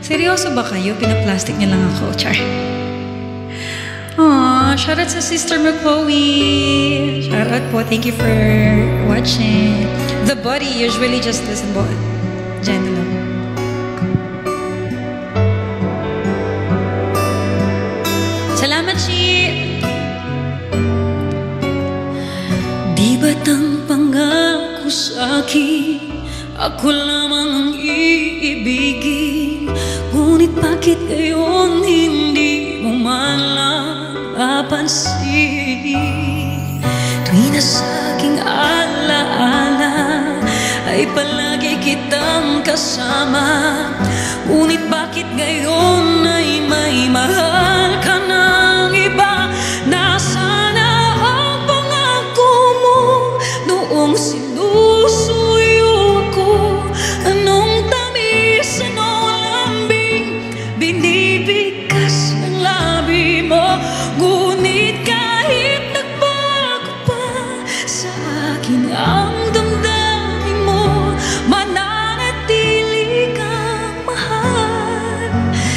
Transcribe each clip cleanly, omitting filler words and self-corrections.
Seryoso ba kayo? Pinaplastic niya lang ako. Char. Aww, shoutout sa sister mo, Chloe. Shoutout po. Thank you for watching. The body usually just listen po. Diyan lang. Salamat, Chi. Di ba't ang pangako sa'kin ako lamang ang iibigin? Ngunit bakit ngayon hindi mo man lang napansin? Tuwi na sa'king alaala ay palagi kitang kasama. Ngunit bakit ngayon ay may mahal ka ng iba? Nasaan na ang pangako mo noong sinusuyo ko? Anong tamis, anong lambing binibigkas ng labi mo? Ngunit kahit nagbago pa sa akin ang damdamin mo, mananatili kang mahal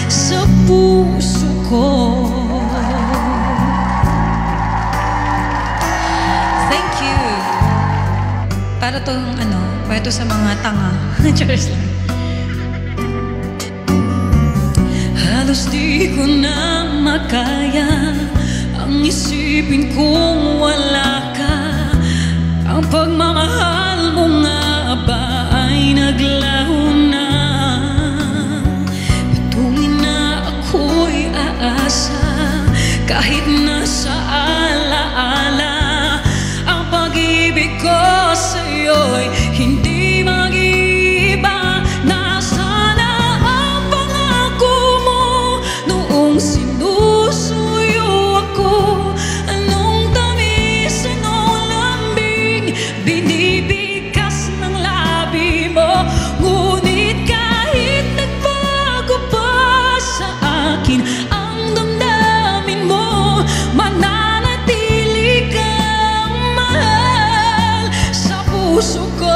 sa puso ko. Thank you. Para tong para to sa mga tanga. Cheers lang. Halos di ko na makaya ang isipin kung wala ka. Ang pagmamahal mo nga ba ay naglaho na? Patuloy na ako'y aasa kahit nasa alaala. Ang pag-ibig ko sa'yo'y hindi mag-iiba. Nasaan na ang pangako mo noong sinusuyo ako? Anong tamis, anong lambing binibigkas ng labi mo? Ngunit kahit nagbago pa sa akin ang damdamin mo, mananatili kang mahal sa puso ko.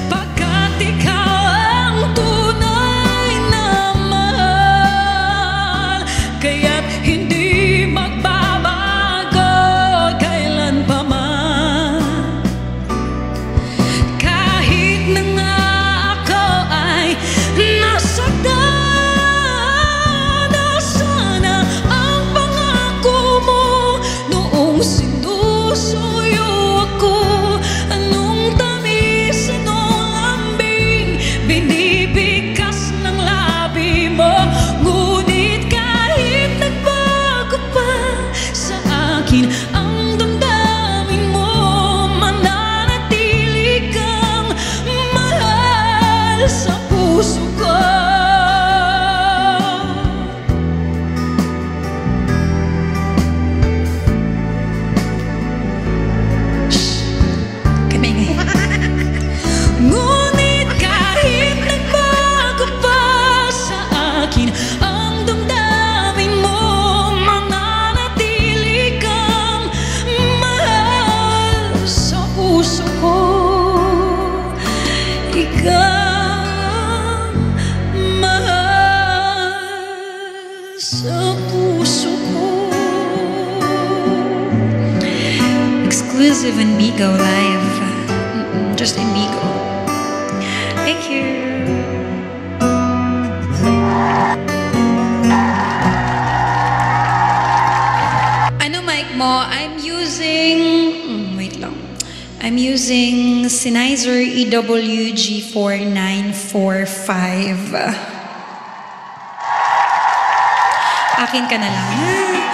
Pagkat ikaw ang tunay na mahal, kaya't hindi magbabago kailan pa man. Kahit na nga ako ay nasaktan, nasaan na ang pangako mo noong sinusuyo ako? Anong tamis, anong lambing binibigkas ng labi mo? Ngunit kahit nagbago pa sa akin ang damdamin mo, mananatili kang mahal sa puso ko. Ngunit kahit nagbago pa sa akin ang damdamin mo, mananatili kang mahal sa puso ko. Ikaw mahal sa puso ko. Exclusive in Bigo Live. Just in Bigo. Thank you. Ano mic mo? I'm using... wait lang. I'm using Sennheiser EWG4945. Akin ka na lang.